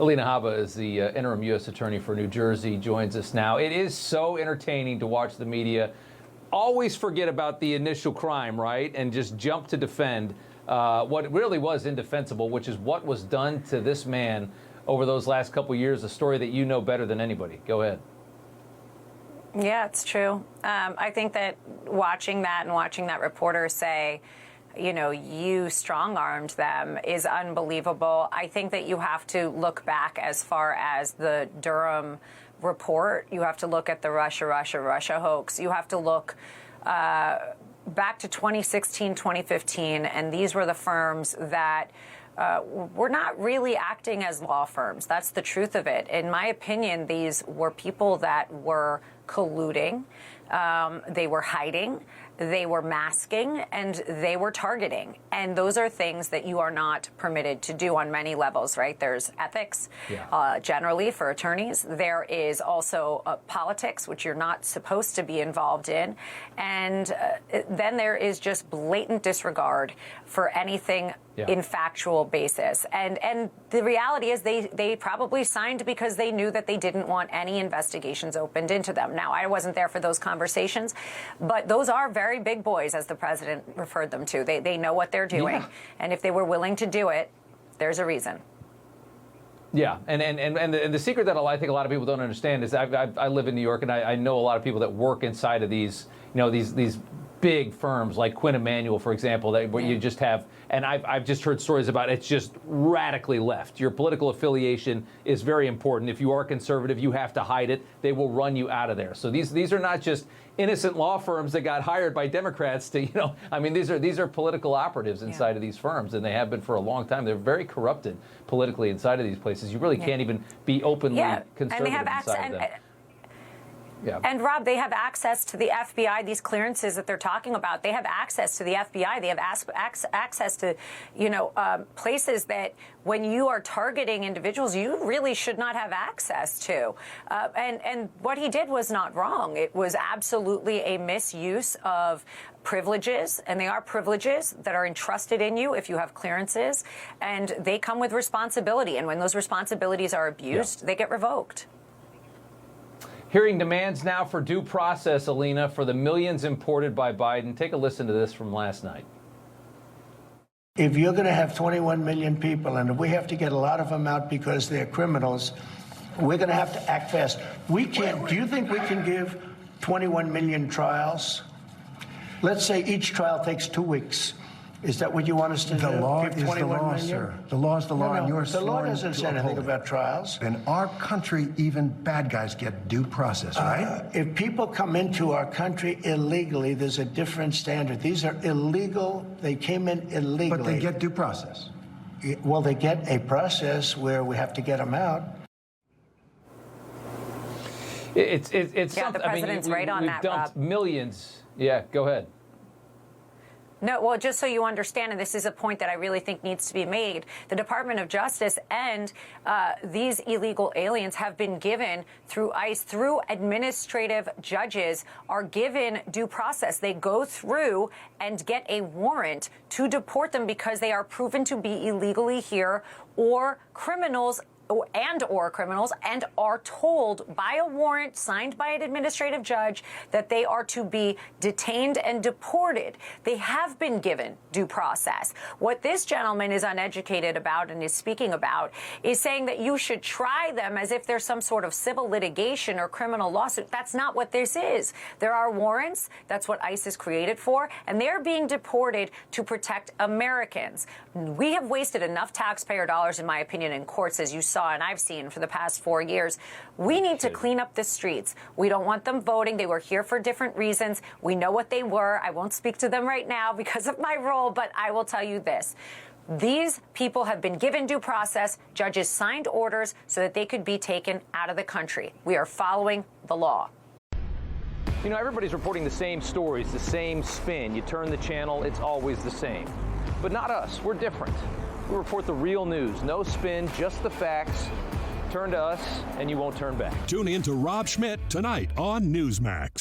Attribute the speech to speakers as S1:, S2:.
S1: Alina Habba is the interim U.S. Attorney for New Jersey, joins us now. It is so entertaining to watch the media always forget about the initial crime, right, and just jump to defend what really was indefensible, which is what was done to this man over those last couple of years, a story that you know better than anybody. Go ahead.
S2: Yeah, it's true. I think that watching that reporter say, you know, you strong-armed them is unbelievable. I think that you have to look back as far as the Durham report. You have to look at the Russia hoax. You have to look back to 2016, 2015, and these were the firms that were not really acting as law firms. That's the truth of it. In my opinion, these were people that were colluding. They were hiding. They were masking, and they were targeting. And those are things that you are not permitted to do on many levels, right? There's ethics, generally for attorneys. There is also politics, which you're not supposed to be involved in. And then there is just blatant disregard for anything in factual basis. And the reality is they probably signed because they knew that they didn't want any investigations opened into them. Now, I wasn't there for those conversations, but those are very big boys, as the president referred them to. They know what they're doing. And if they were willing to do it, there's a reason.
S1: Yeah, and the secret that I think a lot of people don't understand is I live in New York, and I know a lot of people that work inside of these, you know, these big firms like Quinn Emanuel, for example, that where you just have, and I've just heard stories about it's just radically left. Your political affiliation is very important. If you are conservative, you have to hide it. They will run you out of there. So these are not just innocent law firms that got hired by Democrats to, you know, I mean, these are political operatives inside of these firms, and they have been for a long time. They're very corrupted politically inside of these places. You really can't even be openly conservative
S2: and they have
S1: inside of them.
S2: And Rob, they have access to the FBI, these clearances that they're talking about. They have access to the FBI. They have access to, you know, places that when you are targeting individuals, you really should not have access to. And what he did was not wrong. It was absolutely a misuse of privileges, and they are privileges that are entrusted in you if you have clearances, and they come with responsibility. And when those responsibilities are abused, they get revoked.
S1: Hearing demands now for due process, Alina, for the millions imported by Biden. Take a listen to this from last night.
S3: If you're going to have 21 million people, and if we have to get a lot of them out because they're criminals, we're going to have to act fast. We can't. Do you think we can give 21 million trials? Let's say each trial takes 2 weeks. Is that what you want us to do?
S4: The law is the law, sir. The law is the law, and you're
S3: the law doesn't say anything about trials.
S4: In our country, even bad guys get due process, right?
S3: If people come into our country illegally, there's a different standard. These are illegal. They came in illegally.
S4: But they get due process.
S3: Well, they get a process where we have to get them out.
S1: It's
S2: yeah, the president's right on that,
S1: dumped
S2: Rob.
S1: Millions. Yeah, go ahead.
S2: No, well, just so you understand, and this is a point that I really think needs to be made, the Department of Justice and these illegal aliens have been given through ICE, through administrative judges, are given due process. They go through and get a warrant to deport them because they are proven to be illegally here or criminals and are told by a warrant signed by an administrative judge that they are to be detained and deported. They have been given due process. What this gentleman is uneducated about and is speaking about is saying that you should try them as if there's some sort of civil litigation or criminal lawsuit. That's not what this is. There are warrants. That's what ICE is created for, and they're being deported to protect Americans. We have wasted enough taxpayer dollars, in my opinion, in courts, as you saw and I've seen for the past 4 years. We need to clean up the streets. We don't want them voting. They were here for different reasons. We know what they were. I won't speak to them right now because of my role, but I will tell you this. These people have been given due process. Judges signed orders so that they could be taken out of the country. We are following the law.
S1: You know, everybody's reporting the same stories, the same spin. You turn the channel, it's always the same. But not us. We're different. We report the real news. No spin, just the facts. Turn to us, and you won't turn back.
S5: Tune in to Rob Schmitt Tonight on Newsmax.